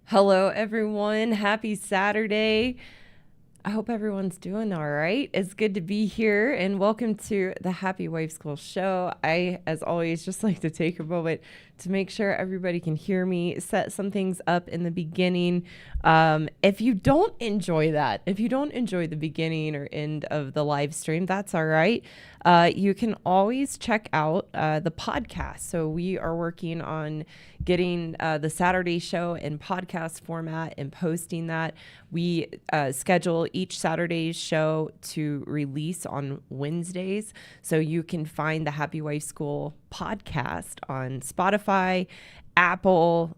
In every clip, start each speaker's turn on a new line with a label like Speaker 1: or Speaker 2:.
Speaker 1: Hello, everyone. Happy Saturday. I hope everyone's doing all right. It's good to be here and welcome to the Happy Wife School show. I, as always, just like to take a moment to make sure everybody can hear me, set some things up in the beginning. If you don't enjoy that, if you don't enjoy the beginning or end of the live stream, that's all right. You can always check out the podcast. So we are working on getting the Saturday show in podcast format and posting that. We schedule each Saturday's show to release on Wednesdays. So you can find the Happy Wife School podcast on Spotify, Apple,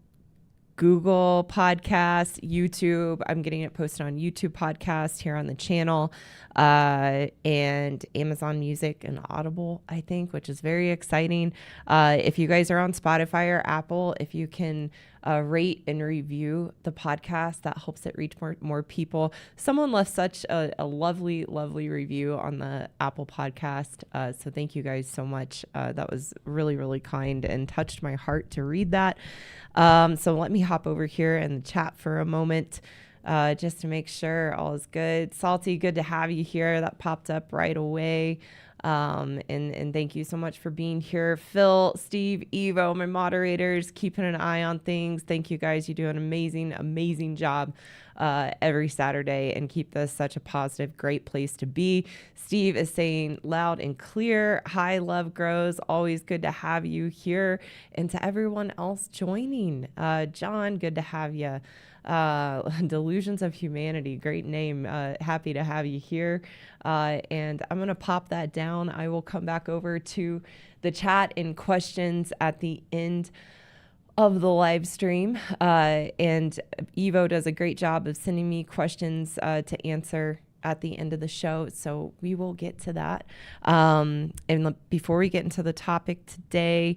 Speaker 1: Google Podcasts, YouTube. I'm getting it posted on YouTube Podcast here on the channel, and Amazon Music and Audible, I think, which is very exciting. If you guys are on Spotify or Apple, if you can rate and review the podcast, that helps it reach more people. Someone left such a lovely review on the Apple podcast. So thank you guys so much. That was really, really kind and touched my heart to read that. So let me hop over here in the chat for a moment, just to make sure all is good. Salty, good to have you here. That popped up right away. And thank you so much for being here. Phil, Steve, Evo, my moderators, keeping an eye on things. Thank you guys. You do an amazing job every Saturday and keep this such a positive, great place to be. Steve is saying loud and clear, hi, love grows. Always good to have you here. And to everyone else joining, John, good to have you. Delusions of Humanity, great name. Happy to have you here. And I'm going to pop that down. I will come back over to the chat and questions at the end of the live stream. And Evo does a great job of sending me questions to answer at the end of the show. So we will get to that. And before we get into the topic today,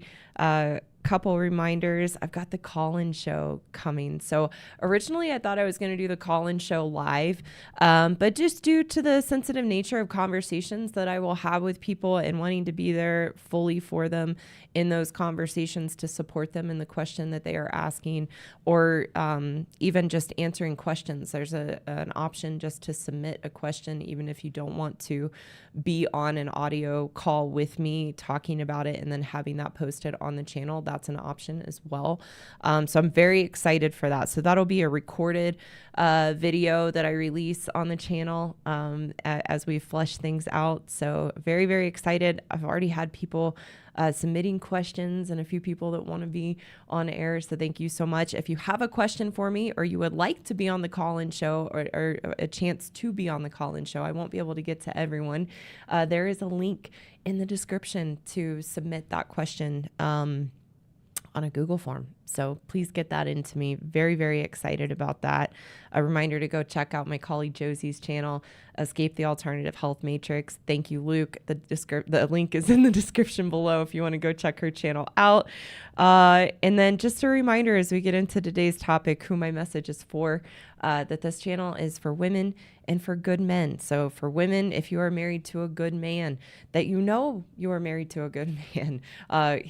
Speaker 1: couple reminders. I've got the call-in show coming. So originally I thought I was going to do the call-in show live, but just due to the sensitive nature of conversations that I will have with people and wanting to be there fully for them in those conversations to support them in the question that they are asking, or even just answering questions. There's an option just to submit a question, even if you don't want to be on an audio call with me talking about it and then having that posted on the channel. That's an option as well. So I'm very excited for that. So that'll be a recorded video that I release on the channel as we flesh things out. So very, very excited. I've already had people submitting questions and a few people that want to be on air. So thank you so much. If you have a question for me or you would like to be on the call-in show or a chance to be on the call-in show, I won't be able to get to everyone. There is a link in the description to submit that question on a Google form. So please get that into me. Very, very excited about that. A reminder to go check out my colleague Josie's channel, Escape the Alternative Health Matrix. Thank you, Luke. The link is in the description below if you want to go check her channel out. And then just a reminder as we get into today's topic, who my message is for, that this channel is for women and for good men. So for women, if you are married to a good man, that you know you are married to a good man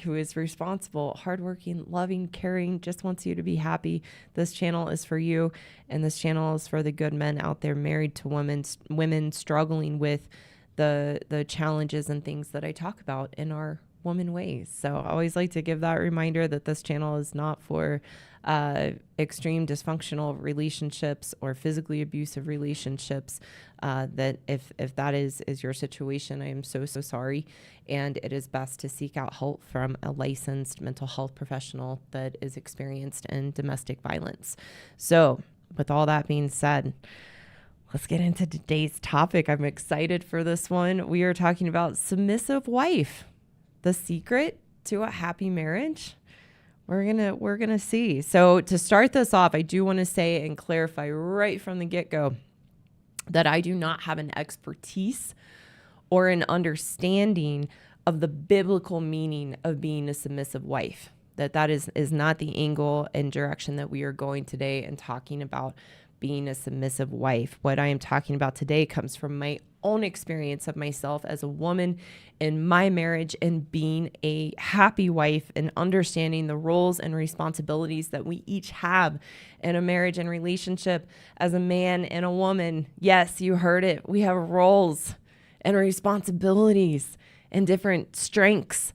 Speaker 1: who is responsible, hardworking, loving, caring, just wants you to be happy. This channel is for you. And this channel is for the good men out there married to women struggling with the challenges and things that I talk about in our woman ways. So I always like to give that reminder that this channel is not for extreme dysfunctional relationships or physically abusive relationships. That if that is your situation, I am so sorry. And it is best to seek out help from a licensed mental health professional that is experienced in domestic violence. So with all that being said, let's get into today's topic. I'm excited for this one. We are talking about submissive wife, the secret to a happy marriage. We're gonna see. So to start this off, I do want to say and clarify right from the get-go that I do not have an expertise or an understanding of the biblical meaning of being a submissive wife. That is not the angle and direction that we are going today and talking about being a submissive wife. What I am talking about today comes from my own experience of myself as a woman in my marriage and being a happy wife and understanding the roles and responsibilities that we each have in a marriage and relationship as a man and a woman. Yes, you heard it. We have roles and responsibilities and different strengths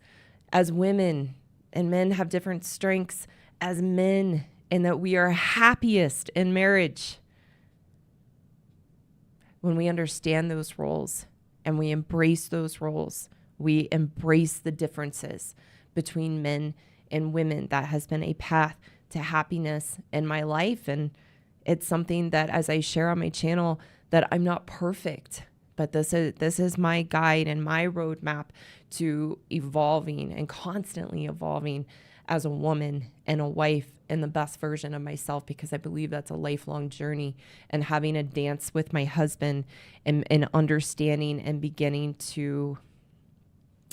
Speaker 1: as women, and men have different strengths as men, and that we are happiest in marriage when we understand those roles and we embrace those roles. We embrace the differences between men and women. That has been a path to happiness in my life. And it's something that, as I share on my channel, that I'm not perfect, but this is my guide and my roadmap to evolving and constantly evolving as a woman and a wife and the best version of myself, because I believe that's a lifelong journey, and having a dance with my husband and understanding and beginning to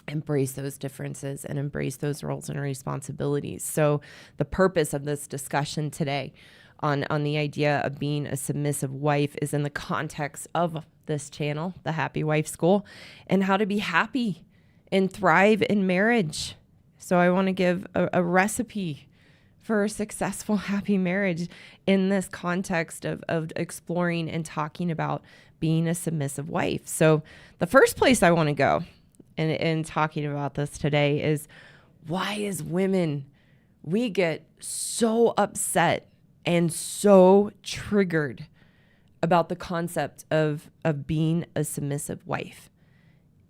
Speaker 1: embrace those differences and embrace those roles and responsibilities. So the purpose of this discussion today on the idea of being a submissive wife is in the context of this channel, the Happy Wife School, and how to be happy and thrive in marriage. So I want to give a recipe for a successful, happy marriage in this context of exploring and talking about being a submissive wife. So the first place I want to go in talking about this today is, why as women, we get so upset and so triggered about the concept of being a submissive wife.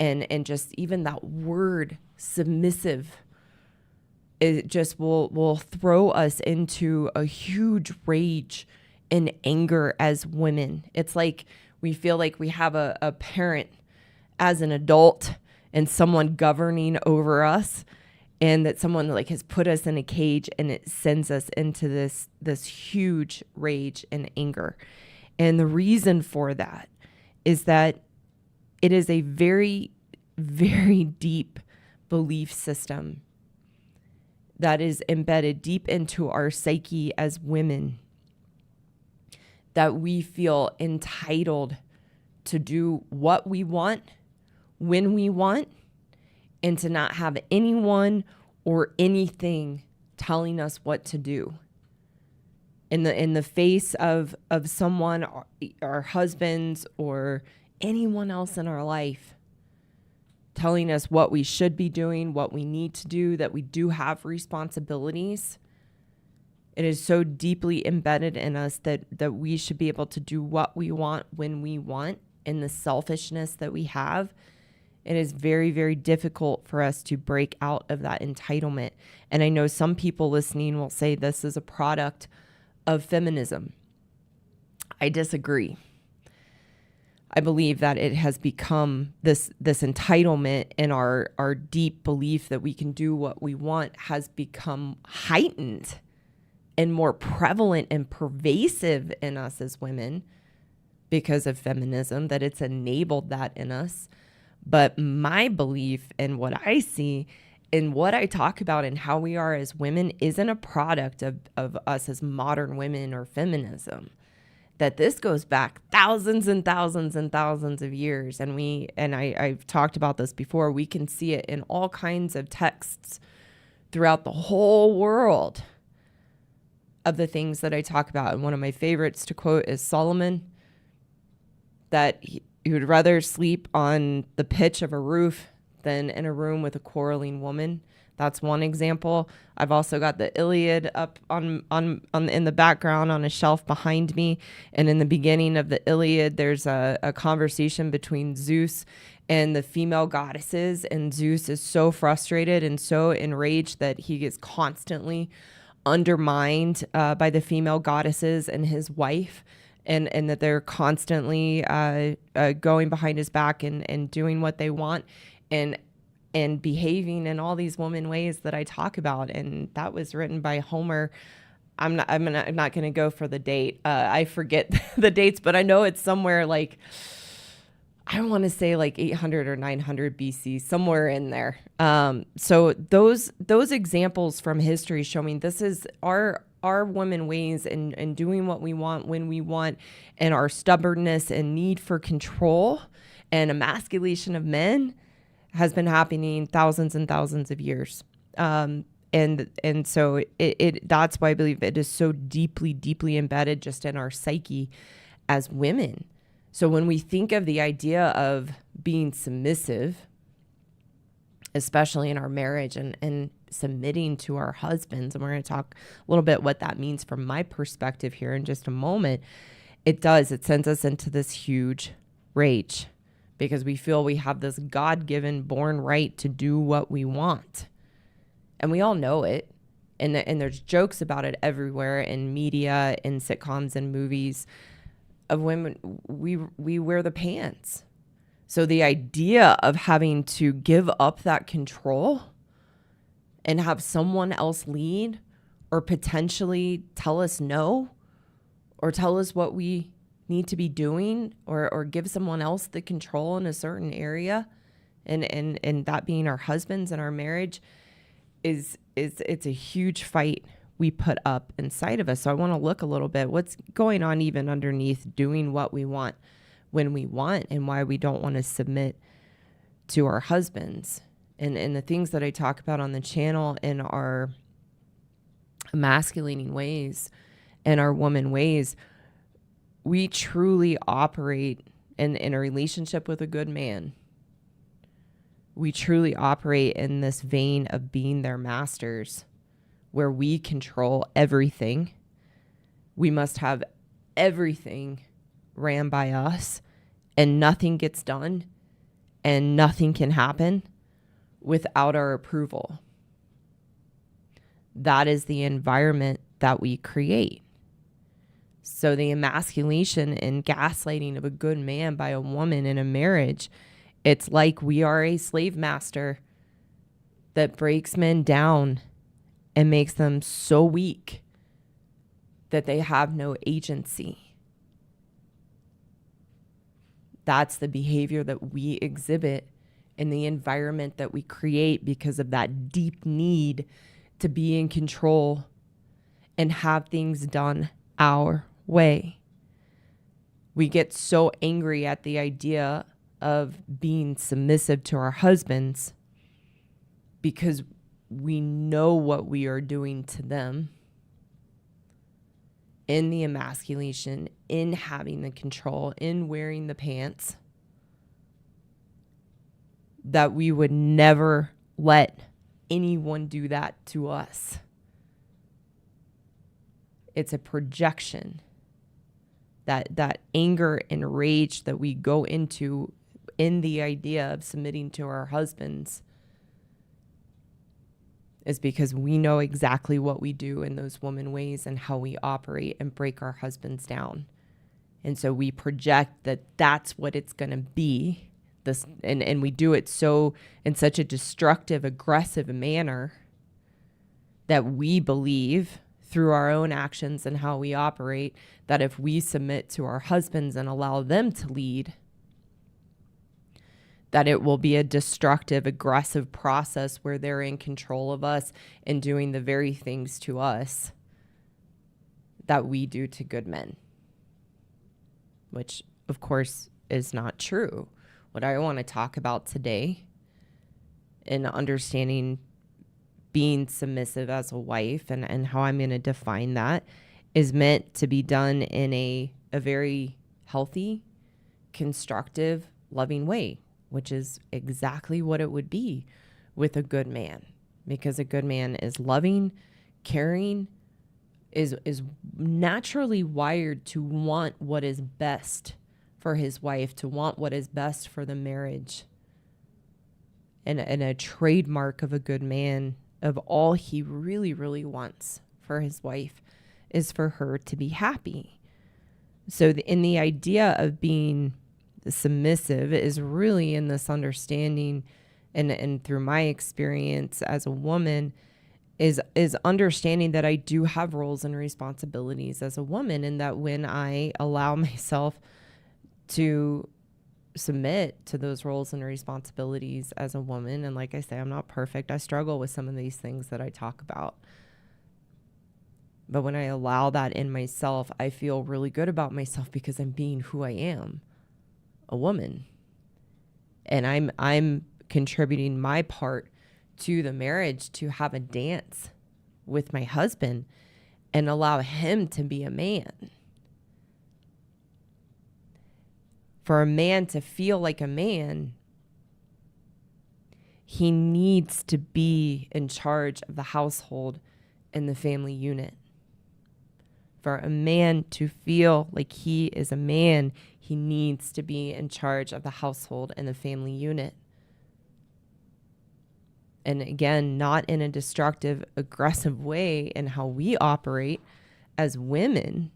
Speaker 1: And just even that word submissive, it just will throw us into a huge rage and anger as women. It's like we feel like we have a parent as an adult and someone governing over us, and that someone like has put us in a cage, and it sends us into this huge rage and anger. And the reason for that is that it is a very, very deep belief system that is embedded deep into our psyche as women, that we feel entitled to do what we want, when we want, and to not have anyone or anything telling us what to do. In the face of someone, our husbands or anyone else in our life, telling us what we should be doing, what we need to do, that we do have responsibilities. It is so deeply embedded in us that we should be able to do what we want when we want, and the selfishness that we have. It is very, very difficult for us to break out of that entitlement. And I know some people listening will say this is a product of feminism. I disagree. I believe that it has become this entitlement, and our deep belief that we can do what we want has become heightened and more prevalent and pervasive in us as women because of feminism, that it's enabled that in us. But my belief and what I see and what I talk about and how we are as women isn't a product of us as modern women or feminism. That this goes back thousands and thousands and thousands of years. And I've talked about this before. We can see it in all kinds of texts throughout the whole world of the things that I talk about. And one of my favorites to quote is Solomon, that he would rather sleep on the pitch of a roof than in a room with a quarreling woman. That's one example. I've also got the Iliad up on in the background on a shelf behind me. And in the beginning of the Iliad, there's a conversation between Zeus and the female goddesses. And Zeus is so frustrated and so enraged that he gets constantly undermined by the female goddesses and his wife. And that they're constantly going behind his back and doing what they want and behaving in all these woman ways that I talk about. And that was written by Homer. I'm not going to go for the date. I forget the dates, but I know it's somewhere like, I want to say like 800 or 900 BC, somewhere in there. So those examples from history showing this is our women ways and doing what we want when we want, and our stubbornness and need for control And emasculation of men has been happening thousands and thousands of years. And so that's why I believe it is so deeply, deeply embedded just in our psyche as women. So when we think of the idea of being submissive, especially in our marriage, and submitting to our husbands, and we're going to talk a little bit what that means from my perspective here in just a moment, it sends us into this huge rage because we feel we have this God-given born right to do what we want. And we all know it. And there's jokes about it everywhere in media, in sitcoms and movies of women. We wear the pants. So the idea of having to give up that control and have someone else lead or potentially tell us no or tell us what we need to be doing or give someone else the control in a certain area and that being our husbands and our marriage it's a huge fight we put up inside of us. So I want to look a little bit what's going on even underneath doing what we want when we want and why we don't want to submit to our husbands. And the things that I talk about on the channel in our emasculating ways and our woman ways, we truly operate in a relationship with a good man. We truly operate in this vein of being their masters, where we control everything. We must have everything ran by us, and nothing gets done, and nothing can happen without our approval. That is the environment that we create. So the emasculation and gaslighting of a good man by a woman in a marriage, it's like we are a slave master that breaks men down and makes them so weak that they have no agency. That's the behavior that we exhibit in the environment that we create because of that deep need to be in control and have things done our way. We get so angry at the idea of being submissive to our husbands because we know what we are doing to them in the emasculation, in having the control, in wearing the pants, that we would never let anyone do that to us. It's a projection. That anger and rage that we go into in the idea of submitting to our husbands is because we know exactly what we do in those woman ways and how we operate and break our husbands down. And so we project that that's what it's going to be. And we do it so in such a destructive, aggressive manner that we believe through our own actions and how we operate that if we submit to our husbands and allow them to lead, that it will be a destructive, aggressive process where they're in control of us and doing the very things to us that we do to good men, which of course is not true. What I want to talk about today in understanding being submissive as a wife and how I'm going to define that is meant to be done in a very healthy, constructive, loving way, which is exactly what it would be with a good man, because a good man is loving, caring, is naturally wired to want what is best for his wife, to want what is best for the marriage. And a trademark of a good man, of all he really, really wants for his wife, is for her to be happy. So in the idea of being submissive is really in this understanding, and through my experience as a woman, is understanding that I do have roles and responsibilities as a woman, and that when I allow myself to submit to those roles and responsibilities as a woman, and like I say, I'm not perfect. I struggle with some of these things that I talk about. But when I allow that in myself, I feel really good about myself because I'm being who I am, a woman. and I'm contributing my part to the marriage to have a dance with my husband and allow him to be a man. For a man to feel like a man, he needs to be in charge of the household and the family unit. For a man to feel like he is a man, he needs to be in charge of the household and the family unit. And again, not in a destructive, aggressive way in how we operate as women,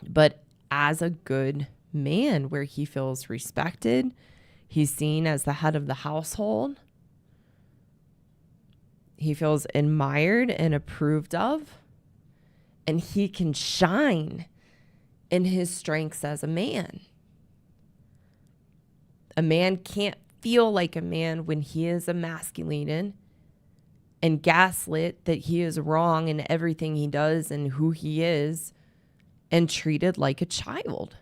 Speaker 1: but as a good man where he feels respected. He's seen as the head of the household. He feels admired and approved of. And he can shine in his strengths as a man. A man can't feel like a man when he is emasculated and gaslit that he is wrong in everything he does and who he is, and treated like a child.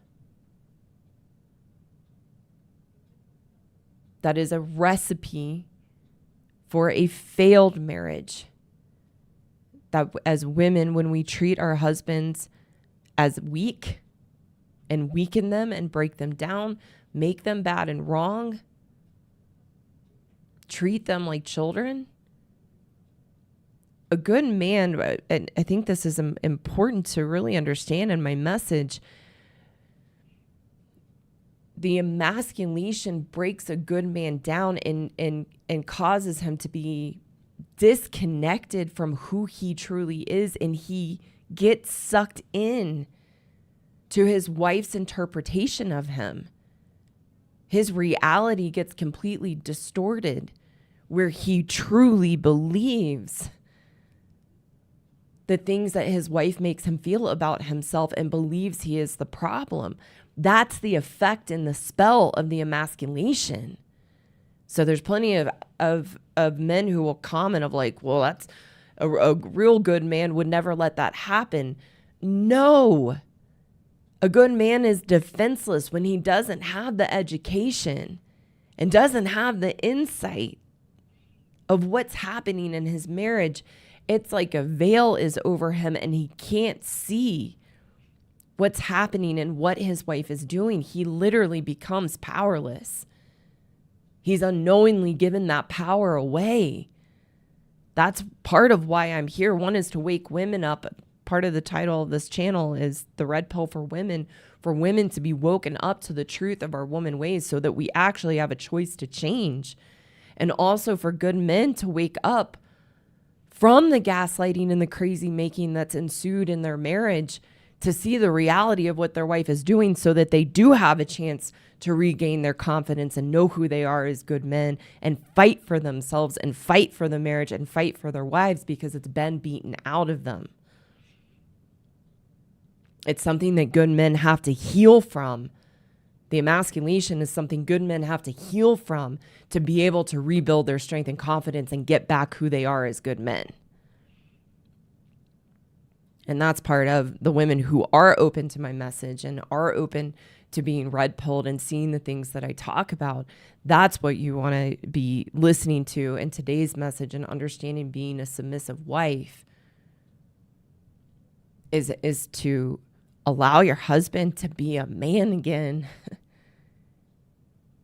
Speaker 1: That is a recipe for a failed marriage. That as women, when we treat our husbands as weak and weaken them and break them down, make them bad and wrong, treat them like children, a good man, and I think this is important to really understand in my message, the emasculation breaks a good man down and causes him to be disconnected from who he truly is, and he gets sucked in to his wife's interpretation of him. His reality gets completely distorted, where he truly believes the things that his wife makes him feel about himself and believes he is the problem. That's the effect and the spell of the emasculation. So there's plenty of men who will comment of like, well, that's a real good man would never let that happen. No, a good man is defenseless when he doesn't have the education and doesn't have the insight of what's happening in his marriage. It's like a veil is over him and he can't see what's happening and what his wife is doing. He literally becomes powerless. He's unknowingly given that power away. That's part of why I'm here. One is to wake women up. Part of the title of this channel is The Red Pill for women to be woken up to the truth of our woman ways so that we actually have a choice to change. And also for good men to wake up from the gaslighting and the crazy making that's ensued in their marriage, to see the reality of what their wife is doing so that they do have a chance to regain their confidence and know who they are as good men and fight for themselves and fight for the marriage and fight for their wives because it's been beaten out of them. It's something that good men have to heal from. The emasculation is something good men have to heal from to be able to rebuild their strength and confidence and get back who they are as good men. And that's part of the women who are open to my message and are open to being red pilled and seeing the things that I talk about. That's what you want to be listening to in today's message, and understanding being a submissive wife is to allow your husband to be a man again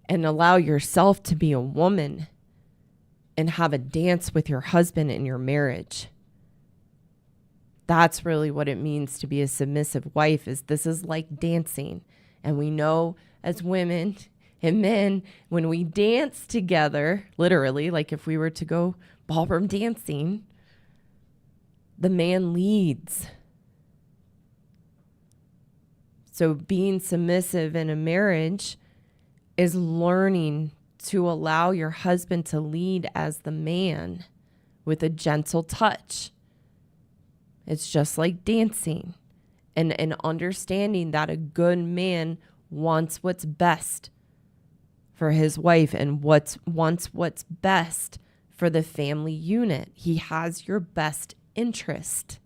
Speaker 1: and allow yourself to be a woman and have a dance with your husband in your marriage. That's really what it means to be a submissive wife. This is like dancing. And we know as women and men, when we dance together, literally, like if we were to go ballroom dancing, the man leads. So being submissive in a marriage is learning to allow your husband to lead as the man with a gentle touch. It's just like dancing, and understanding that a good man wants what's best for his wife and wants what's best for the family unit. He has your best interest.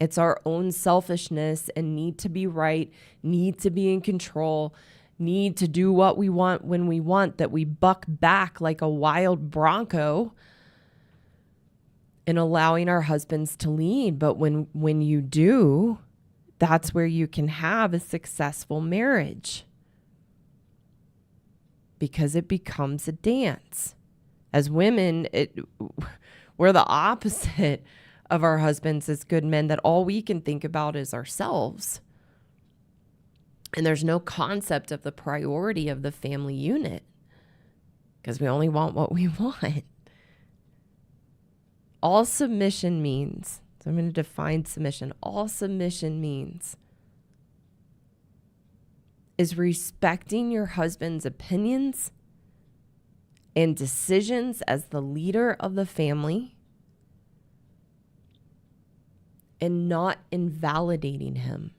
Speaker 1: It's our own selfishness and need to be right, need to be in control, need to do what we want when we want, that we buck back like a wild bronco in allowing our husbands to lead. But when you do, that's where you can have a successful marriage, because it becomes a dance. As women, we're the opposite of our husbands as good men, that all we can think about is ourselves. And there's no concept of the priority of the family unit, because we only want what we want. All submission means, so I'm going to define submission. All submission means is respecting your husband's opinions and decisions as the leader of the family, and not invalidating him.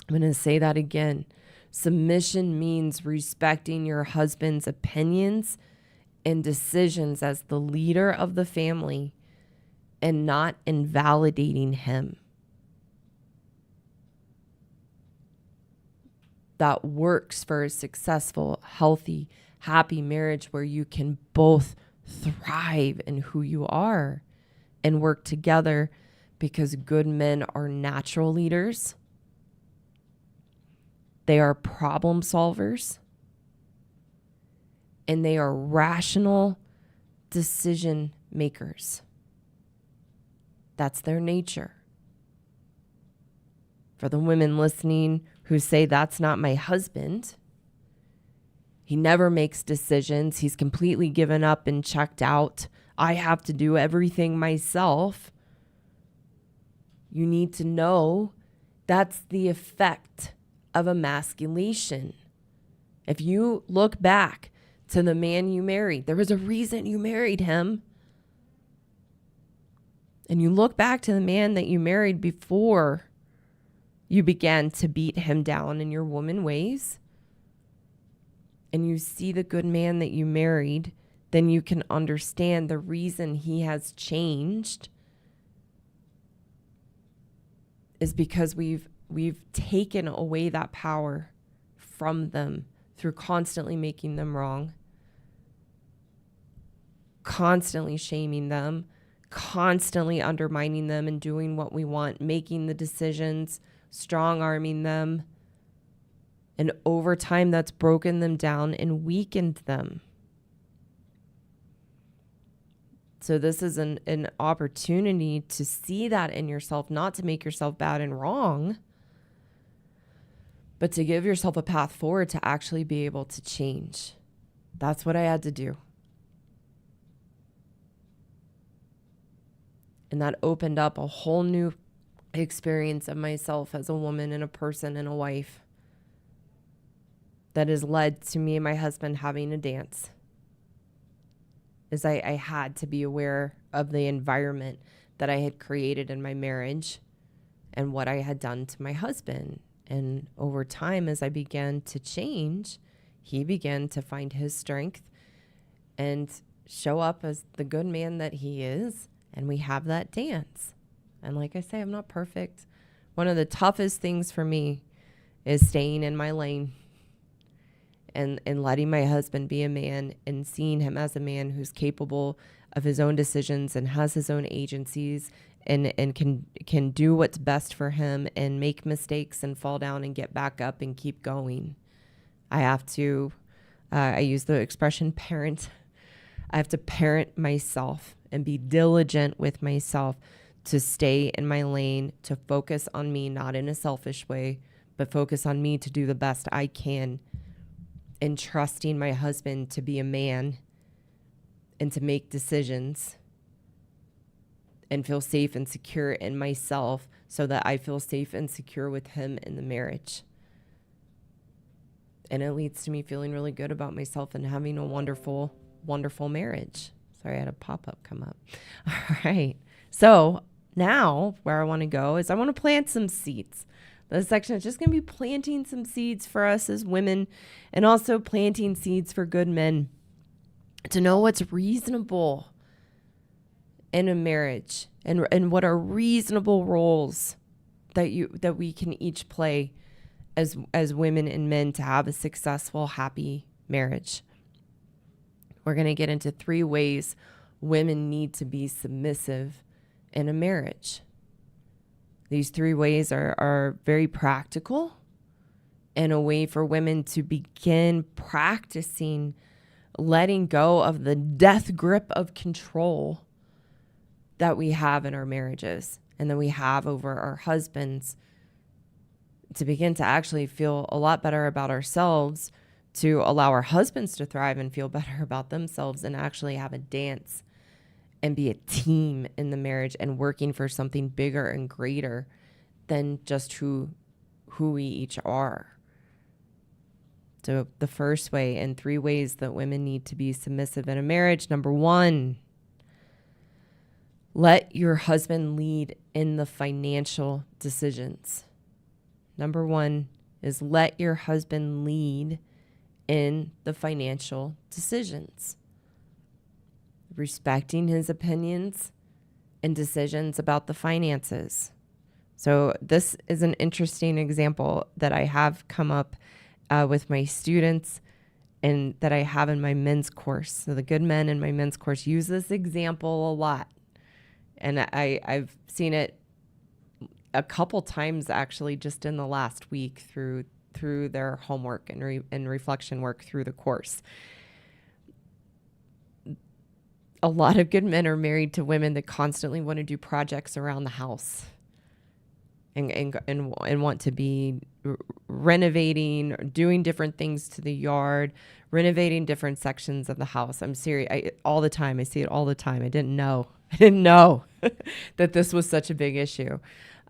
Speaker 1: I'm going to say that again. Submission means respecting your husband's opinions and decisions as the leader of the family, and not invalidating him. That works for a successful, healthy, happy marriage where you can both thrive in who you are and work together, because good men are natural leaders. They are problem solvers, and they are rational decision makers. That's their nature. For the women listening who say, that's not my husband, he never makes decisions, he's completely given up and checked out, I have to do everything myself. You need to know that's the effect of emasculation. If you look back to the man you married, there was a reason you married him. And you look back to the man that you married before you began to beat him down in your woman ways, and you see the good man that you married, then you can understand the reason he has changed is because we've taken away that power from them through constantly making them wrong, constantly shaming them, constantly undermining them and doing what we want, making the decisions, strong-arming them. And over time, that's broken them down and weakened them. So this is an opportunity to see that in yourself, not to make yourself bad and wrong, but to give yourself a path forward to actually be able to change. That's what I had to do. And that opened up a whole new experience of myself as a woman and a person and a wife that has led to me and my husband having a dance. Is I had to be aware of the environment that I had created in my marriage and what I had done to my husband. And over time, as I began to change, he began to find his strength and show up as the good man that he is. And we have that dance. And like I say, I'm not perfect. One of the toughest things for me is staying in my lane and letting my husband be a man and seeing him as a man who's capable of his own decisions and has his own agencies and can do what's best for him and make mistakes and fall down and get back up and keep going. I have to, I use the expression parent. I have to parent myself and be diligent with myself to stay in my lane, to focus on me, not in a selfish way, but focus on me to do the best I can, and trusting my husband to be a man and to make decisions and feel safe and secure in myself so that I feel safe and secure with him in the marriage. And it leads to me feeling really good about myself and having a wonderful, wonderful marriage. Sorry, I had a pop-up come up. All right. So now where I want to go is I want to plant some seeds. This section is just going to be planting some seeds for us as women and also planting seeds for good men to know what's reasonable in a marriage and what are reasonable roles that we can each play as women and men to have a successful, happy marriage. We're going to get into 3 ways women need to be submissive in a marriage. These 3 ways are very practical and a way for women to begin practicing letting go of the death grip of control that we have in our marriages and that we have over our husbands, to begin to actually feel a lot better about ourselves, to allow our husbands to thrive and feel better about themselves, and actually have a dance and be a team in the marriage and working for something bigger and greater than just who we each are. So the first way, and 3 ways that women need to be submissive in a marriage. Number 1, let your husband lead in the financial decisions. Number 1 is let your husband lead in the financial decisions. Respecting his opinions and decisions about the finances. So this is an interesting example that I have come up with my students and that I have in my men's course. So the good men in my men's course use this example a lot. And I've seen it a couple times actually just in the last week through their homework and reflection work through the course. A lot of good men are married to women that constantly want to do projects around the house and want to be renovating, doing different things to the yard, renovating different sections of the house. I'm serious. All the time. I see it all the time. I didn't know that this was such a big issue.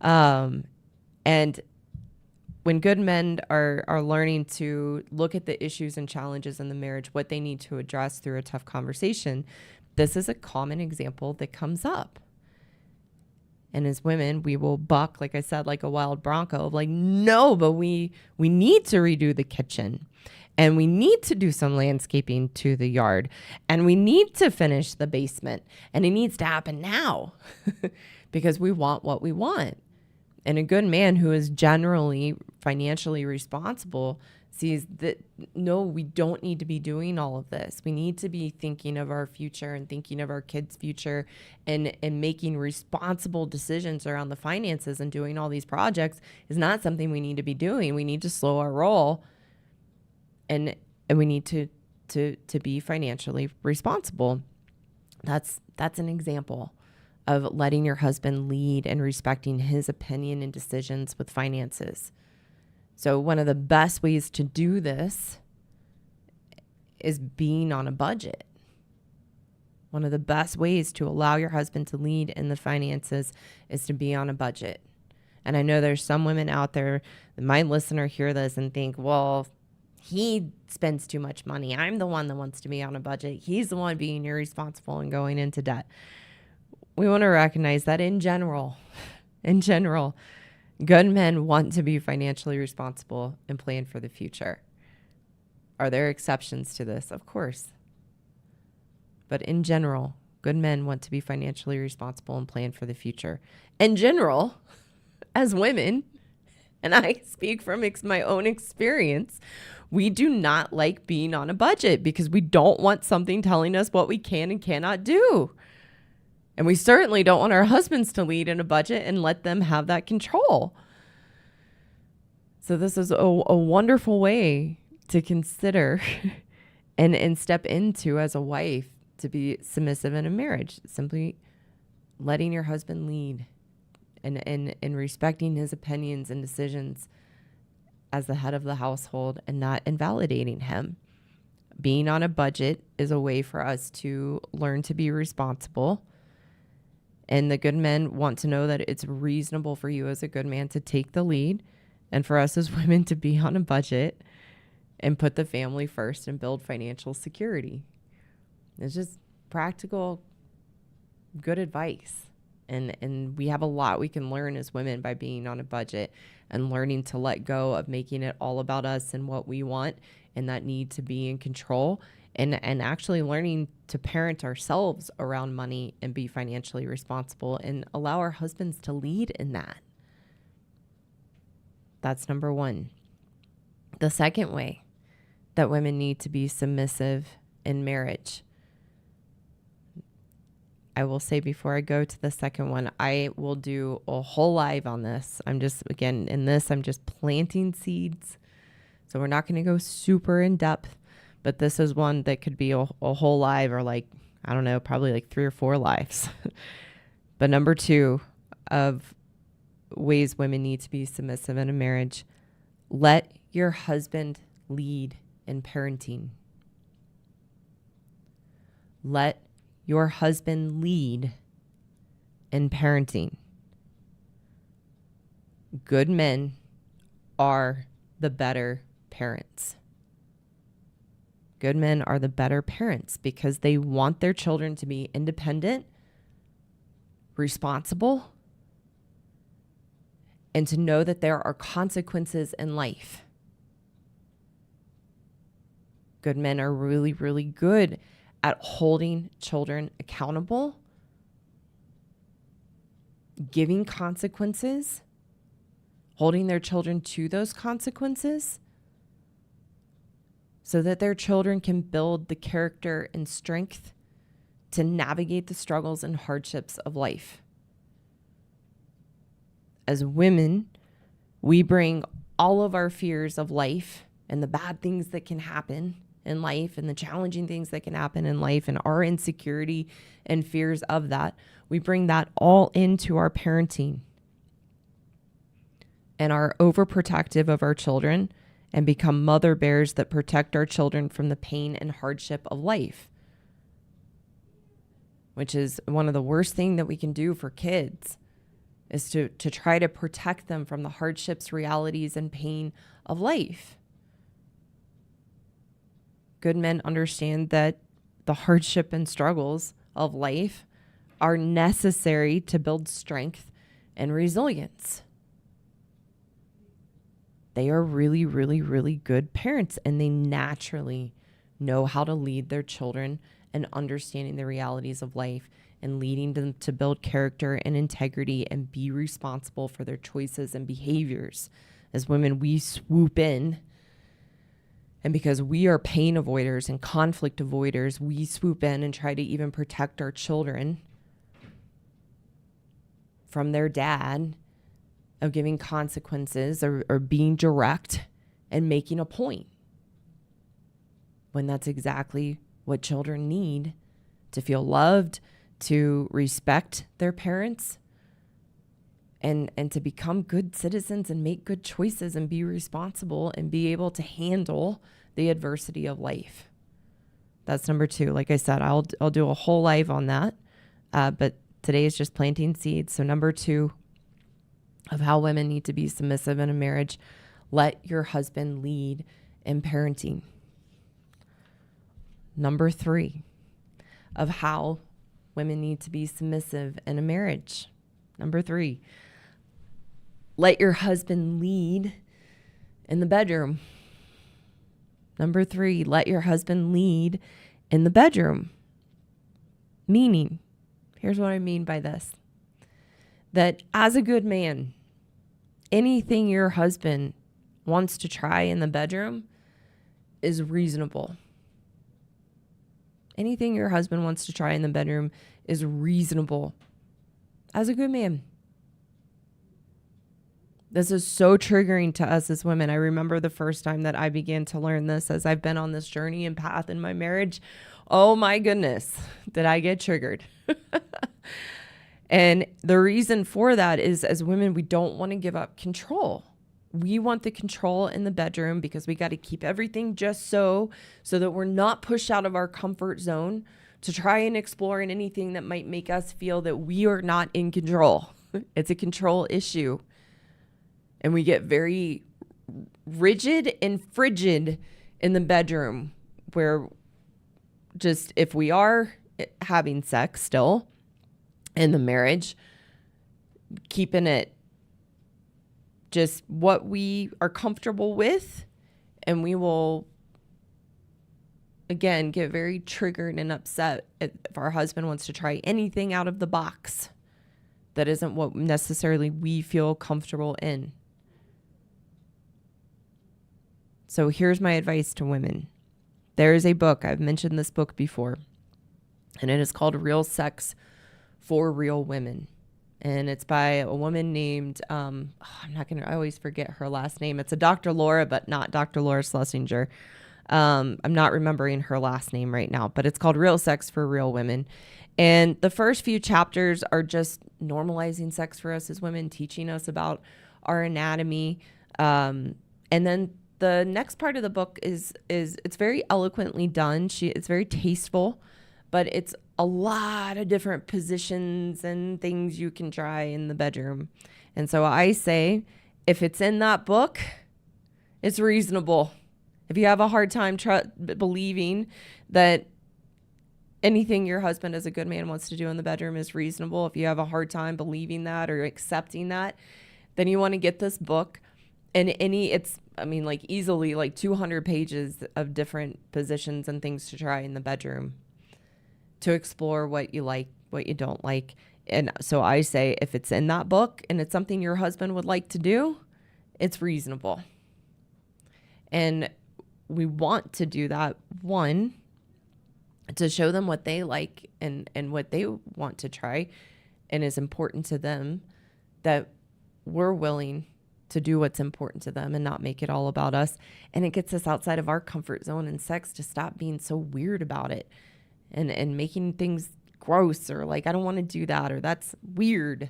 Speaker 1: And when good men are learning to look at the issues and challenges in the marriage, what they need to address through a tough conversation, this is a common example that comes up. And as women, we will buck, like I said, like a wild bronco, like, no, but we need to redo the kitchen, and we need to do some landscaping to the yard, and we need to finish the basement, and it needs to happen now because we want what we want. And a good man who is generally financially responsible sees that, no, we don't need to be doing all of this. We need to be thinking of our future and thinking of our kids' future and making responsible decisions around the finances, and doing all these projects is not something we need to be doing. We need to slow our roll, and we need to be financially responsible. That's an example of letting your husband lead and respecting his opinion and decisions with finances. So one of the best ways to do this is being on a budget. One of the best ways to allow your husband to lead in the finances is to be on a budget. And I know there's some women out there that might listen or hear this and think, well, he spends too much money. I'm the one that wants to be on a budget. He's the one being irresponsible and going into debt. We want to recognize that in general, good men want to be financially responsible and plan for the future. Are there exceptions to this? Of course. But in general, good men want to be financially responsible and plan for the future. In general, as women, and I speak from my own experience, we do not like being on a budget because we don't want something telling us what we can and cannot do. And we certainly don't want our husbands to lead in a budget and let them have that control. So this is a wonderful way to consider and step into as a wife to be submissive in a marriage. Simply letting your husband lead and respecting his opinions and decisions as the head of the household and not invalidating him. Being on a budget is a way for us to learn to be responsible. And the good men want to know that it's reasonable for you as a good man to take the lead, and for us as women to be on a budget and put the family first and build financial security. It's just practical, good advice. And we have a lot we can learn as women by being on a budget and learning to let go of making it all about us and what we want and that need to be in control, and actually learning to parent ourselves around money and be financially responsible and allow our husbands to lead in that. That's number 1. The second way that women need to be submissive in marriage, I will say before I go to the second one, I will do a whole live on this. I'm just planting seeds. So we're not going to go super in depth, but this is one that could be a whole live, or probably like 3 or 4 lives. But number 2 of ways women need to be submissive in a marriage: let your husband lead in parenting. Let your husband lead in parenting. Good men are the better parents. Good men are the better parents because they want their children to be independent, responsible, and to know that there are consequences in life. Good men are really, really good at holding children accountable, giving consequences, holding their children to those consequences, so that their children can build the character and strength to navigate the struggles and hardships of life. As women, we bring all of our fears of life and the bad things that can happen in life and the challenging things that can happen in life and our insecurity and fears of that. We bring that all into our parenting and are overprotective of our children and become mother bears that protect our children from the pain and hardship of life, which is one of the worst things that we can do for kids, is to try to protect them from the hardships, realities, and pain of life. Good men understand that the hardship and struggles of life are necessary to build strength and resilience. They are really, really, really good parents, and they naturally know how to lead their children and understanding the realities of life and leading them to build character and integrity and be responsible for their choices and behaviors. As women, we swoop in, and because we are pain avoiders and conflict avoiders, we swoop in and try to even protect our children from their dad of giving consequences or being direct and making a point, when that's exactly what children need to feel loved, to respect their parents, and to become good citizens and make good choices and be responsible and be able to handle the adversity of life. That's number 2. Like I said, I'll do a whole live on that, but today is just planting seeds. So number 2 of how women need to be submissive in a marriage: let your husband lead in parenting. Number 3 of how women need to be submissive in a marriage. Number 3, let your husband lead in the bedroom. Number 3, let your husband lead in the bedroom. Meaning, here's what I mean by this: that as a good man, anything your husband wants to try in the bedroom is reasonable. Anything your husband wants to try in the bedroom is reasonable as a good man. This is so triggering to us as women. I remember the first time that I began to learn this as I've been on this journey and path in my marriage. Oh my goodness, did I get triggered? And the reason for that is, as women, we don't want to give up control. We want the control in the bedroom because we got to keep everything just so that we're not pushed out of our comfort zone to try and explore in anything that might make us feel that we are not in control. It's a control issue. And we get very rigid and frigid in the bedroom, where just if we are having sex still in the marriage, keeping it just what we are comfortable with, and we will again get very triggered and upset if our husband wants to try anything out of the box that isn't what necessarily we feel comfortable in. So here's my advice to women. There is a book, I've mentioned this book before, and it is called Real Sex for Real Women. And it's by a woman named, I always forget her last name. It's a Dr. Laura, but not Dr. Laura Schlesinger. I'm not remembering her last name right now, but it's called Real Sex for Real Women. And the first few chapters are just normalizing sex for us as women, teaching us about our anatomy. And then the next part of the book is it's very eloquently done. It's very tasteful, but it's a lot of different positions and things you can try in the bedroom. And so I say, if it's in that book, it's reasonable. If you have a hard time believing that anything your husband as a good man wants to do in the bedroom is reasonable, if you have a hard time believing that or accepting that, then you want to get this book. And easily like 200 pages of different positions and things to try in the bedroom to explore what you like, what you don't like. And so I say, if it's in that book and it's something your husband would like to do, it's reasonable. And we want to do that, one, to show them what they like and what they want to try and is important to them, that we're willing to do what's important to them and not make it all about us. And it gets us outside of our comfort zone in sex to stop being so weird about it and making things gross or like, I don't want to do that, or that's weird.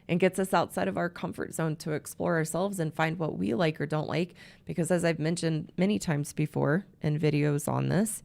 Speaker 1: And gets us outside of our comfort zone to explore ourselves and find what we like or don't like. Because as I've mentioned many times before in videos on this,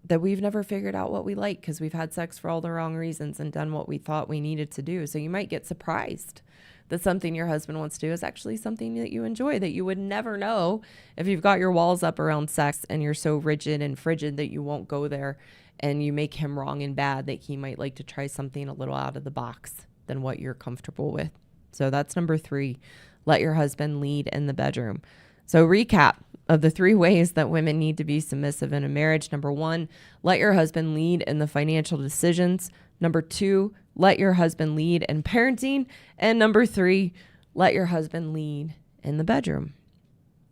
Speaker 1: that we've never figured out what we like because we've had sex for all the wrong reasons and done what we thought we needed to do. So you might get surprised that something your husband wants to do is actually something that you enjoy, that you would never know if you've got your walls up around sex and you're so rigid and frigid that you won't go there, and you make him wrong and bad, that he might like to try something a little out of the box than what you're comfortable with. So that's number 3. Let your husband lead in the bedroom. So recap of the 3 ways that women need to be submissive in a marriage. Number 1, let your husband lead in the financial decisions. Number 2, let your husband lead in parenting. And number 3, let your husband lead in the bedroom.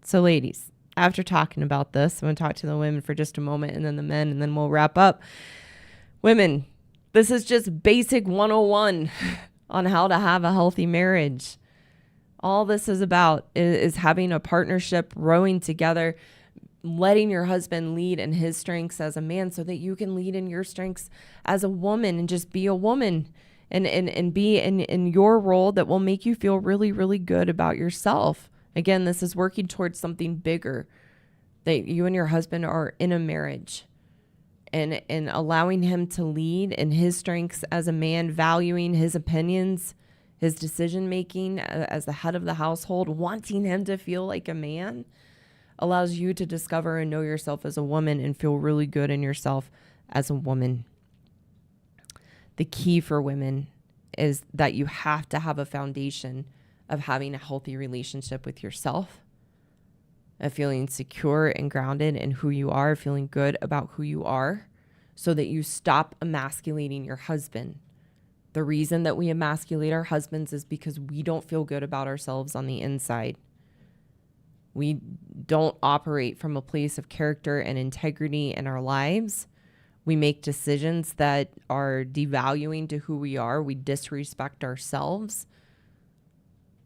Speaker 1: So ladies, after talking about this, I'm going to talk to the women for just a moment and then the men, and then we'll wrap up. Women, this is just basic 101 on how to have a healthy marriage. All this is about is having a partnership, rowing together, letting your husband lead in his strengths as a man so that you can lead in your strengths as a woman and just be a woman and be in your role that will make you feel really, really good about yourself. Again, this is working towards something bigger, that you and your husband are in a marriage, and allowing him to lead in his strengths as a man, valuing his opinions, his decision-making as the head of the household, wanting him to feel like a man, allows you to discover and know yourself as a woman and feel really good in yourself as a woman. The key for women is that you have to have a foundation of having a healthy relationship with yourself, of feeling secure and grounded in who you are, feeling good about who you are, so that you stop emasculating your husband. The reason that we emasculate our husbands is because we don't feel good about ourselves on the inside. We don't operate from a place of character and integrity in our lives. We make decisions that are devaluing to who we are. We disrespect ourselves,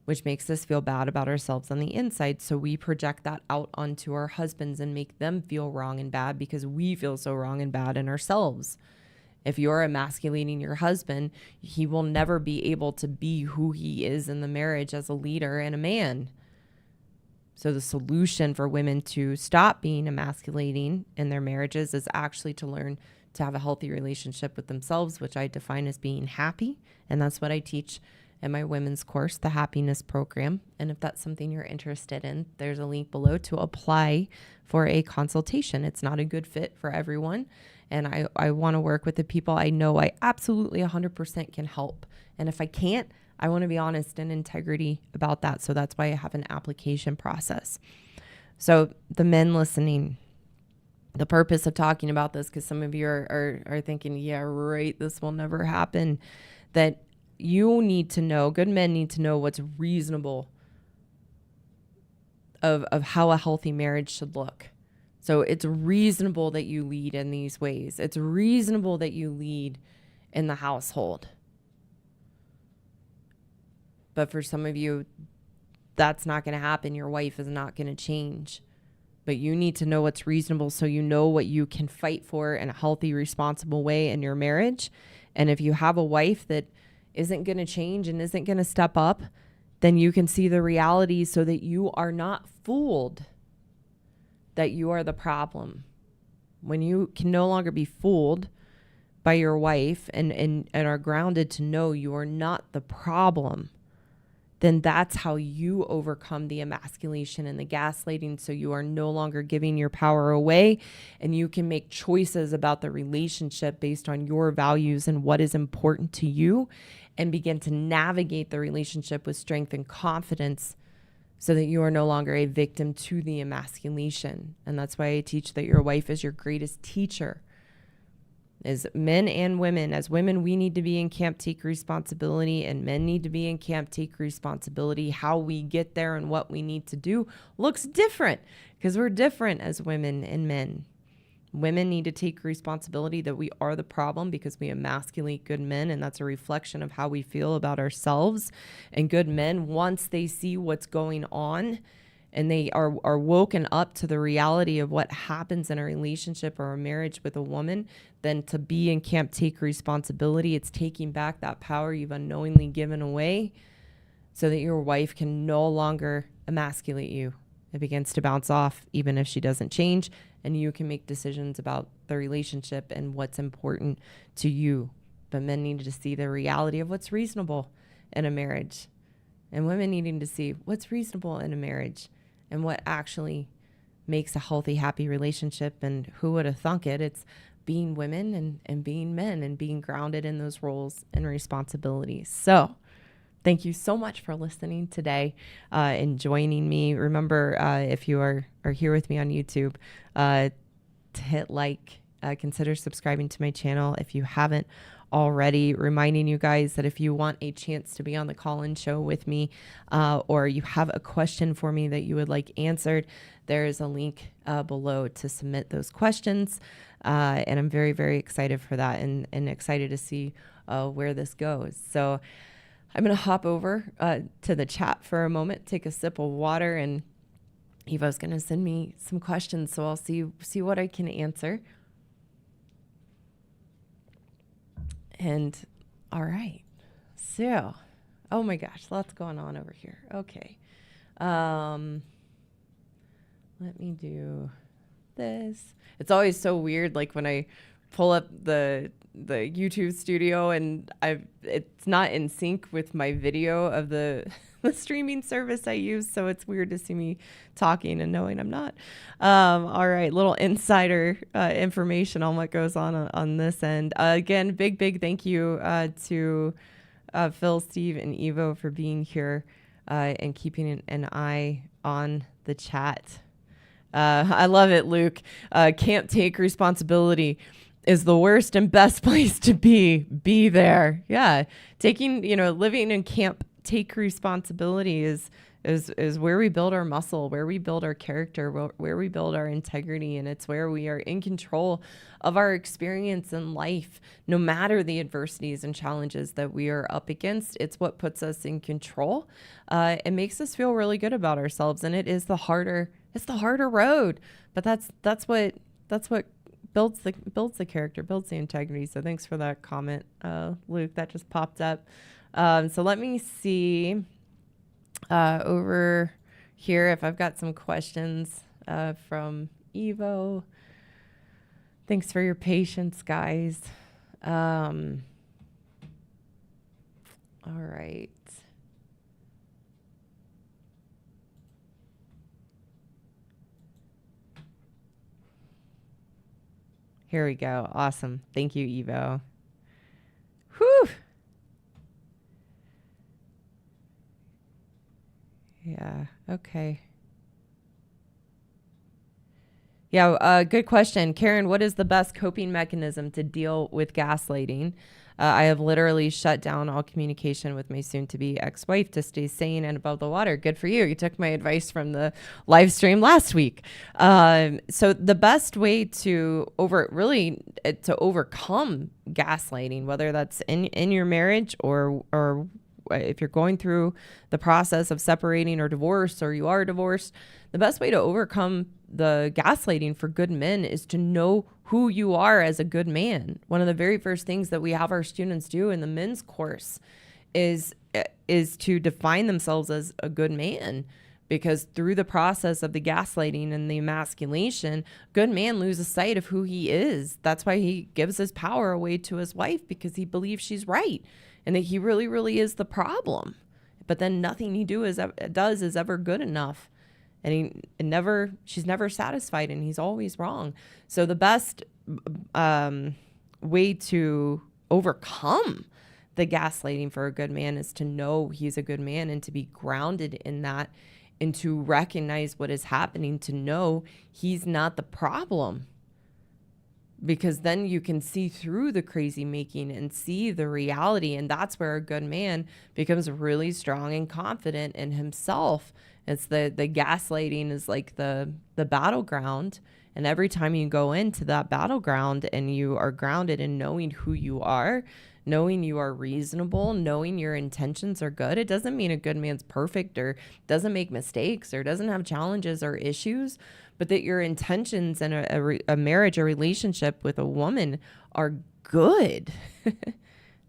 Speaker 1: which makes us feel bad about ourselves on the inside. So we project that out onto our husbands and make them feel wrong and bad because we feel so wrong and bad in ourselves. If you're emasculating your husband, he will never be able to be who he is in the marriage as a leader and a man. So the solution for women to stop being emasculating in their marriages is actually to learn to have a healthy relationship with themselves, which I define as being happy. And that's what I teach in my women's course, the Happiness Program. And if that's something you're interested in, there's a link below to apply for a consultation. It's not a good fit for everyone. And I want to work with the people I know I absolutely 100% can help. And if I can't, I want to be honest and integrity about that. So that's why I have an application process. So the men listening, the purpose of talking about this, because some of you are thinking, yeah, right, this will never happen, that you need to know, good men need to know what's reasonable of how a healthy marriage should look. So it's reasonable that you lead in these ways. It's reasonable that you lead in the household. But for some of you, that's not going to happen. Your wife is not going to change. But you need to know what's reasonable so you know what you can fight for in a healthy, responsible way in your marriage. And if you have a wife that isn't going to change and isn't going to step up, then you can see the reality so that you are not fooled that you are the problem. When you can no longer be fooled by your wife and are grounded to know you are not the problem, then that's how you overcome the emasculation and the gaslighting. So you are no longer giving your power away, and you can make choices about the relationship based on your values and what is important to you, and begin to navigate the relationship with strength and confidence so that you are no longer a victim to the emasculation. And that's why I teach that your wife is your greatest teacher. As men and women, as women, we need to be in camp, take responsibility, and men need to be in camp, take responsibility. How we get there and what we need to do looks different because we're different as women and men. Women need to take responsibility that we are the problem because we emasculate good men, and that's a reflection of how we feel about ourselves. And good men, once they see what's going on, and they are woken up to the reality of what happens in a relationship or a marriage with a woman, then to be in camp, take responsibility. It's taking back that power you've unknowingly given away so that your wife can no longer emasculate you. It begins to bounce off even if she doesn't change, and you can make decisions about the relationship and what's important to you. But men need to see the reality of what's reasonable in a marriage, and women needing to see what's reasonable in a marriage and what actually makes a healthy, happy relationship. And who would have thunk it? It's being women and being men and being grounded in those roles and responsibilities. So thank you so much for listening today and joining me. Remember, if you are here with me on YouTube, to hit like, consider subscribing to my channel if you haven't already. Reminding you guys that if you want a chance to be on the call-in show with me, or you have a question for me that you would like answered, there is a link below to submit those questions. And I'm very, very excited for that and excited to see where this goes. So I'm going to hop over to the chat for a moment, take a sip of water, and Eva's going to send me some questions. So I'll see what I can answer. And all right, so, oh my gosh, lots going on over here. Okay. Let me do this. It's always so weird, like when I pull up the YouTube studio and it's not in sync with my video of the streaming service I use. So it's weird to see me talking and knowing I'm not. All right. Little insider information on what goes on this end. Again, big thank you to Phil, Steve, and Evo for being here and keeping an eye on the chat. I love it, Luke. Can't take responsibility is the worst and best place to be there. Yeah. Living in camp, take responsibility is where we build our muscle, where we build our character, where we build our integrity. And it's where we are in control of our experience in life, no matter the adversities and challenges that we are up against. It's what puts us in control. It makes us feel really good about ourselves. And it's the harder road, but that's what builds the character, builds the integrity. So thanks for that comment, Luke. That just popped up. So let me see over here if I've got some questions from Evo. Thanks for your patience, guys. All right. Here we go. Awesome. Thank you, Evo. Whew. Yeah. Okay. Yeah. Good question. Karen, what is the best coping mechanism to deal with gaslighting? I have literally shut down all communication with my soon-to-be ex-wife to stay sane and above the water. Good for you. You took my advice from the live stream last week. So the best way to overcome gaslighting, whether that's in your marriage or if you're going through the process of separating or divorce, or you are divorced, the best way to overcome the gaslighting for good men is to know who you are as a good man. One of the very first things that we have our students do in the men's course is to define themselves as a good man, because through the process of the gaslighting and the emasculation, good man loses sight of who he is. That's why he gives his power away to his wife, because he believes she's right and that he really, really is the problem. But then nothing he does is ever good enough. And she's never satisfied, and he's always wrong. So the best way to overcome the gaslighting for a good man is to know he's a good man and to be grounded in that, and to recognize what is happening, to know he's not the problem. Because then you can see through the crazy making and see the reality. And that's where a good man becomes really strong and confident in himself. It's the gaslighting is like the battleground. And every time you go into that battleground and you are grounded in knowing who you are, knowing you are reasonable, knowing your intentions are good. It doesn't mean a good man's perfect or doesn't make mistakes or doesn't have challenges or issues, but that your intentions in a marriage, a relationship with a woman are good.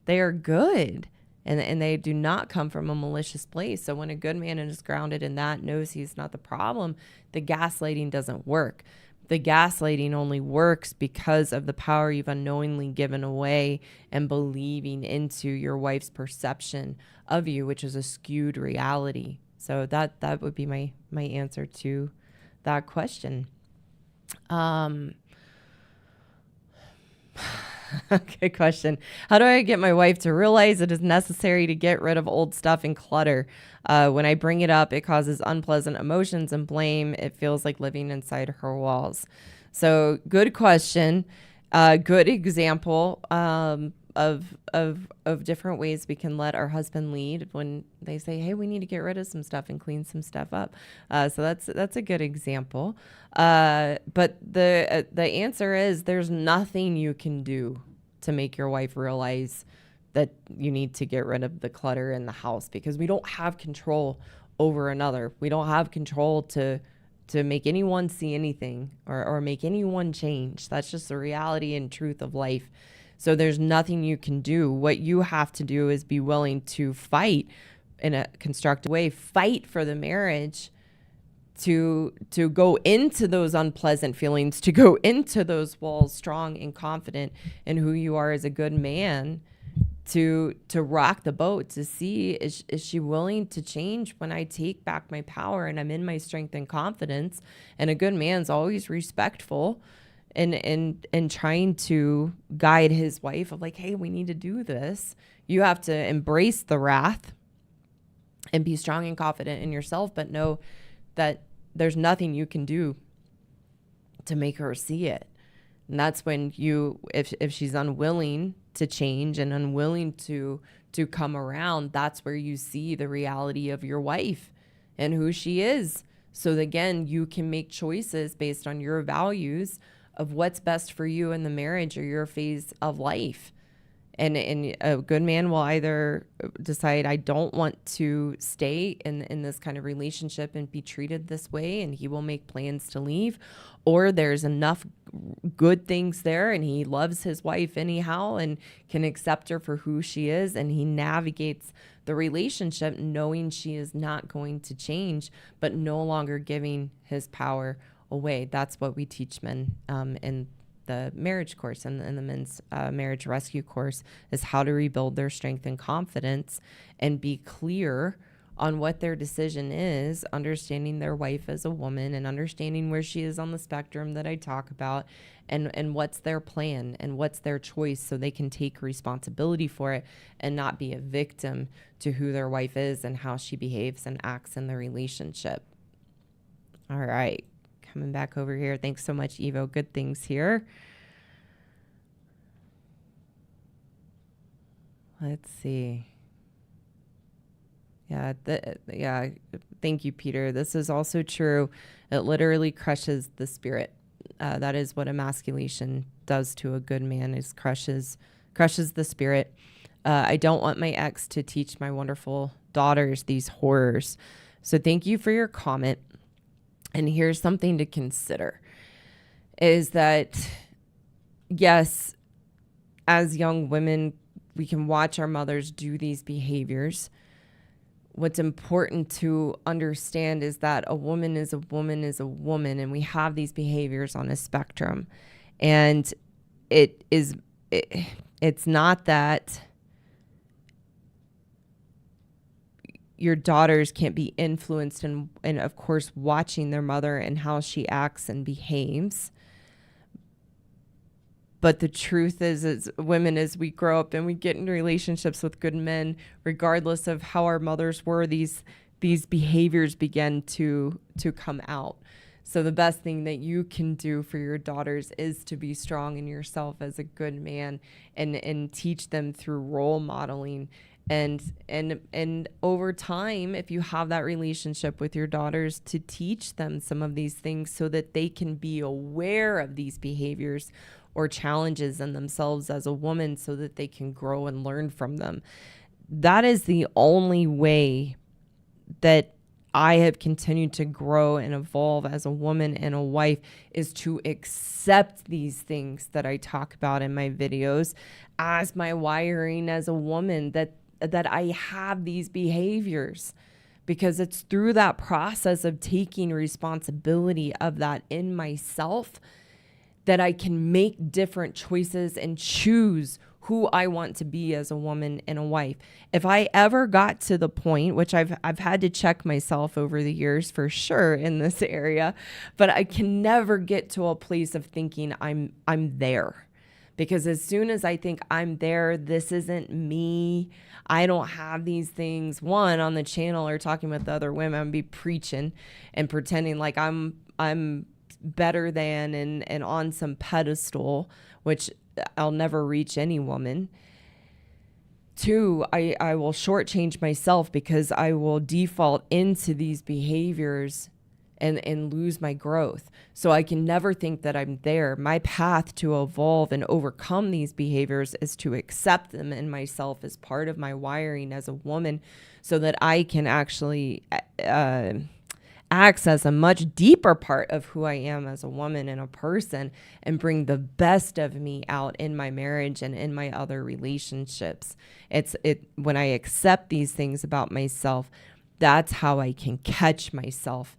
Speaker 1: They are good. And they do not come from a malicious place. So when a good man is grounded in that, knows he's not the problem, the gaslighting doesn't work. The gaslighting only works because of the power you've unknowingly given away and believing into your wife's perception of you, which is a skewed reality. So that would be my answer to that question. Good question. How do I get my wife to realize it is necessary to get rid of old stuff and clutter? When I bring it up, it causes unpleasant emotions and blame. It feels like living inside her walls. So good question. Good example of different ways we can let our husband lead when they say, hey, we need to get rid of some stuff and clean some stuff up. So that's a good example. But the answer is there's nothing you can do to make your wife realize that you need to get rid of the clutter in the house, because we don't have control over another. We don't have control to make anyone see anything or make anyone change. That's just the reality and truth of life. So there's nothing you can do. What you have to do is be willing to fight in a constructive way, fight for the marriage, to go into those unpleasant feelings, to go into those walls strong and confident in who you are as a good man, to rock the boat, to see, is she willing to change when I take back my power and I'm in my strength and confidence? And a good man's always respectful and trying to guide his wife of like, hey, we need to do this. You have to embrace the wrath and be strong and confident in yourself, but know that there's nothing you can do to make her see it. And that's when if she's unwilling to change and unwilling to come around, that's where you see the reality of your wife and who she is. So again, you can make choices based on your values of what's best for you in the marriage or your phase of life. And a good man will either decide, I don't want to stay in this kind of relationship and be treated this way, and he will make plans to leave, or there's enough good things there and he loves his wife anyhow and can accept her for who she is, and he navigates the relationship knowing she is not going to change, but no longer giving his power away. That's what we teach men in the marriage course and the men's marriage rescue course, is how to rebuild their strength and confidence and be clear on what their decision is, understanding their wife as a woman and understanding where she is on the spectrum that I talk about, and what's their plan and what's their choice, so they can take responsibility for it and not be a victim to who their wife is and how she behaves and acts in the relationship. All right. Coming back over here. Thanks so much, Evo. Good things here. Let's see. Yeah, yeah. Thank you, Peter. This is also true. It literally crushes the spirit. That is what emasculation does to a good man, is crushes the spirit. I don't want my ex to teach my wonderful daughters these horrors. So thank you for your comment. And here's something to consider, is that, yes, as young women, we can watch our mothers do these behaviors. What's important to understand is that a woman is a woman is a woman, and we have these behaviors on a spectrum. And it's not that your daughters can't be influenced and of course watching their mother and how she acts and behaves. But the truth is, as women, as we grow up and we get in relationships with good men, regardless of how our mothers were, these behaviors begin to come out. So the best thing that you can do for your daughters is to be strong in yourself as a good man, and teach them through role modeling. And over time, if you have that relationship with your daughters, to teach them some of these things so that they can be aware of these behaviors or challenges in themselves as a woman, so that they can grow and learn from them. That is the only way that I have continued to grow and evolve as a woman and a wife, is to accept these things that I talk about in my videos as my wiring as a woman, that I have these behaviors, because it's through that process of taking responsibility of that in myself that I can make different choices and choose who I want to be as a woman and a wife. If I ever got to the point, which I've had to check myself over the years for sure in this area, but I can never get to a place of thinking I'm there. Because as soon as I think I'm there, this isn't me, I don't have these things, one, on the channel or talking with other women, I'm be preaching and pretending like I'm better than and on some pedestal, which I'll never reach any woman. Two, I will shortchange myself because I will default into these behaviors and lose my growth. So I can never think that I'm there. My path to evolve and overcome these behaviors is to accept them in myself as part of my wiring as a woman, so that I can actually access a much deeper part of who I am as a woman and a person, and bring the best of me out in my marriage and in my other relationships. When I accept these things about myself, that's how I can catch myself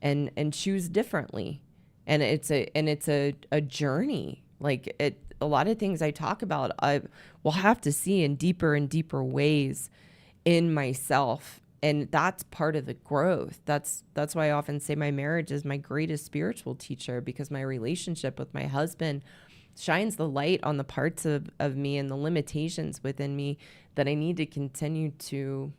Speaker 1: and choose differently. And it's a journey. Like a lot of things I talk about, I will have to see in deeper and deeper ways in myself. And that's part of the growth. That's why I often say my marriage is my greatest spiritual teacher, because my relationship with my husband shines the light on the parts of me and the limitations within me that I need to continue to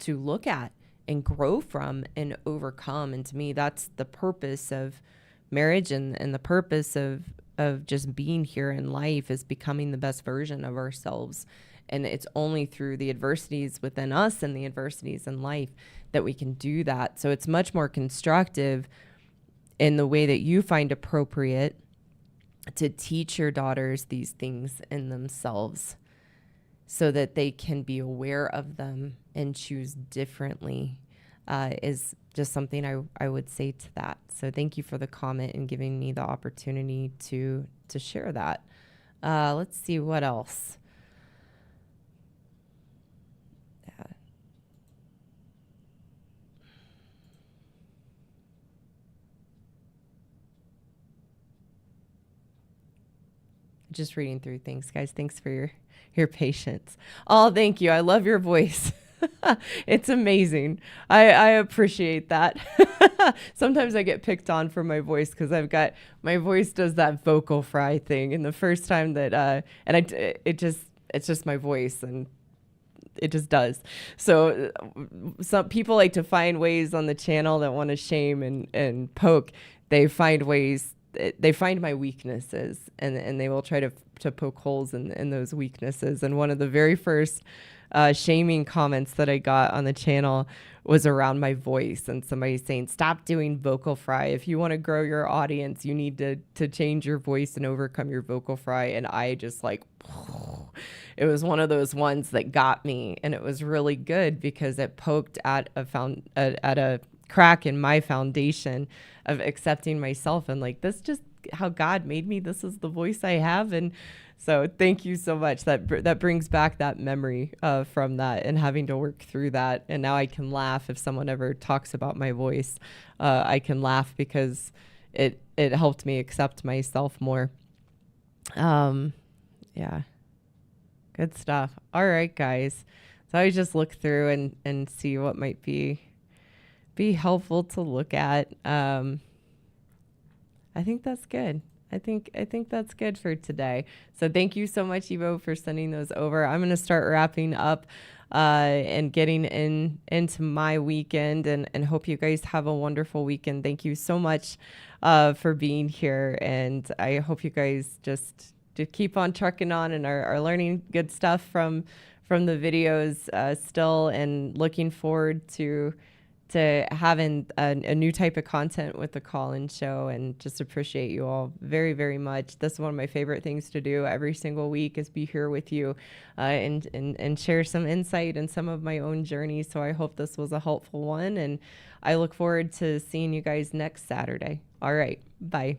Speaker 1: look at and grow from and overcome. And to me, that's the purpose of marriage, and the purpose of just being here in life, is becoming the best version of ourselves. And it's only through the adversities within us and the adversities in life that we can do that. So it's much more constructive in the way that you find appropriate to teach your daughters these things in themselves, so that they can be aware of them and choose differently, is just something I would say to that. So thank you for the comment and giving me the opportunity to share that. Let's see what else. Just reading through things, guys. Thanks for your patience. Oh, thank you. I love your voice. It's amazing. I appreciate that. Sometimes I get picked on for my voice, because my voice does that vocal fry thing. And the first time that it's just my voice, and it just does. So some people like to find ways on the channel that want to shame and poke. They find ways they find my weaknesses, and they will try to poke holes in those weaknesses. And one of the very first shaming comments that I got on the channel was around my voice, and somebody saying, stop doing vocal fry. If you want to grow your audience, you need to change your voice and overcome your vocal fry. And I just like, it was one of those ones that got me, and it was really good because it poked at a crack in my foundation of accepting myself, and like, this just how God made me. This is the voice I have. And so thank you so much. That brings back that memory from that, and having to work through that. And now I can laugh if someone ever talks about my voice. I can laugh because it helped me accept myself more. Yeah, good stuff. All right, guys. So I just look through and see what might be helpful to look at. I think that's good. I think that's good for today. So thank you so much, Evo, for sending those over. I'm going to start wrapping up and getting into my weekend, and hope you guys have a wonderful weekend. Thank you so much for being here, and I hope you guys just to keep on trucking on and are learning good stuff from the videos still, and looking forward to having a new type of content with the call-in show, and just appreciate you all very, very much. This is one of my favorite things to do every single week, is be here with you and share some insight and some of my own journey. So I hope this was a helpful one, and I look forward to seeing you guys next Saturday. All right. Bye.